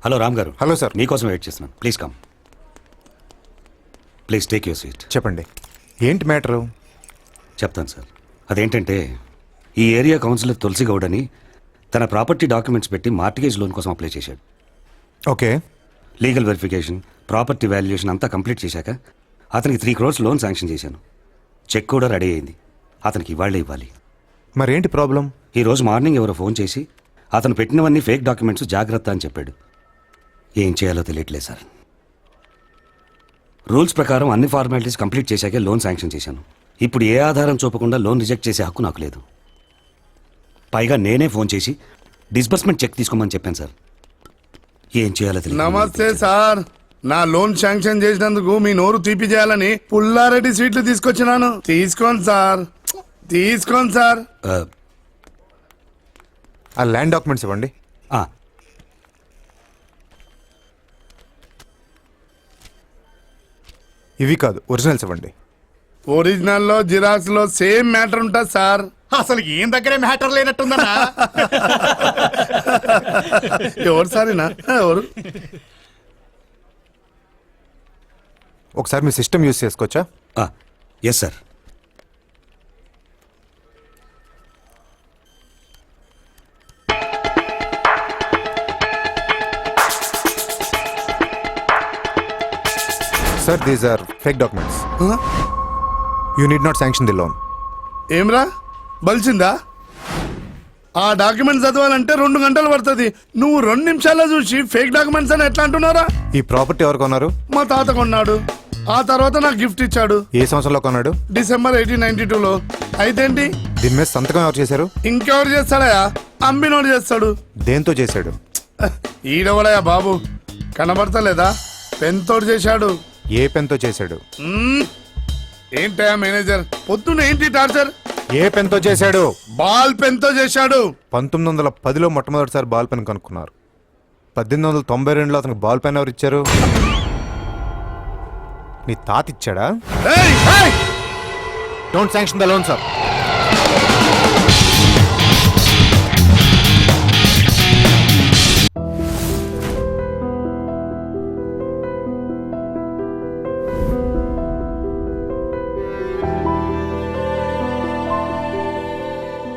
Hello Ram గారు. Hello sir. మీకోసం wait చేస్తున్నాను. Please come. Please take your seat. చెప్పండి, ఏంటి మ్యాటరు? చెప్తాను సార్. అదేంటంటే ఈ ఏరియా కౌన్సిలర్ తులసి గౌడ్ అని తన ప్రాపర్టీ డాక్యుమెంట్స్ పెట్టి మార్టిగేజ్ లోన్ కోసం అప్లై చేశాడు. Okay. Legal verification, property valuation అంతా కంప్లీట్ చేశాక అతనికి 3 crores లోన్ శాంక్షన్ చేశాను. చెక్ కూడా రెడీ అయింది. అతనికి ఇవాళే ఇవ్వాలి. మరేంటి ప్రాబ్లం? ఈరోజు మార్నింగ్ ఎవరో ఫోన్ చేసి అతను పెట్టినవన్నీ ఫేక్ డాక్యుమెంట్స్ జాగ్రత్త అని చెప్పాడు. ఏం చేయాలో తెలియట్లేదు సార్. రూల్స్ ప్రకారం అన్ని ఫార్మాలిటీస్ కంప్లీట్ చేశాకే లోన్ శాంక్షన్ చేశాను. ఇప్పుడు ఏ ఆధారం చూపకుండా లోన్ రిజెక్ట్ చేసే హక్కు నాకు లేదు. పైగా నేనే ఫోన్ చేసి డిస్బర్స్మెంట్ చెక్ తీసుకోమని చెప్పాను సార్. ఏం చేయాలో తెలియదు. నమస్తే సార్. నా లోన్ శాంక్షన్ చేసినందుకు మీ నోరు తీపి చేయాలని పుల్లారెడ్డి స్వీట్లు తీసుకొచ్చినాను. తీసుకోండి సార్, తీసుకోండి సార్. ఆ ల్యాండ్ డాక్యుమెంట్స్ ఇవ్వండి. ఇవి కాదు, ఒరిజినల్స్ ఇవ్వండి. ఒరిజినల్లో జిరాక్స్ లో సేమ్ మ్యాటర్ ఉంటుంది సార్. అసలు ఏం దగ్గరే మ్యాటర్ లేనట్టుందన్నా. ఎవరు సారేనా? ఎవరు? ఒకసారి మీ సిస్టమ్ యూజ్ చేసుకోవచ్చా? Yes sir. Sir, these are fake documents. You need not sanction the loan. ఏమ్రా బలిసిందా? ఆ డాక్యుమెంట్స్ చదవాలంటే 2 గంటలు పడుతుంది. నువ్వు 2 నిమిషాల్లో చూసి ఫేక్ డాక్యుమెంట్స్ అని ఎట్లా అంటున్నారా? ఈ ప్రాపర్టీ ఎవరు కొన్నారు? మా తాత కొన్నాడు. ఆ తర్వాత నాకు గిఫ్ట్ ఇచ్చాడు. ఏ సంవత్సరంలో కొన్నాడు? డిసెంబర్ 1892లో. అయితేంటి? దీని మీద సంతకం ఎవరు చేశారు? ఇంకెవరు చేస్తాడయా? అమ్మినోడు చేస్తాడు. దేంతో చేశాడు? ఈడవడయా బాబు, కనబడతలేదా? పెన్తోడు చేశాడు. ఏ పెన్తో చేశాడు? ఏంటయా మేనేజర్, పొద్దున్న ఏంటి టార్చర్? ఏ పెన్తో చేశాడు? బాల్ పెన్తో చేశాడు. 1910లో మొట్టమొదటిసారి బాల్ పెన్ కనుక్కున్నారు. 1892లో అతనికి బాల్ పెన్ ఎవరు ఇచ్చారు? నీ తాత ఇచ్చాడా? ఏయ్, ఏయ్! Don't sanction the loan sir.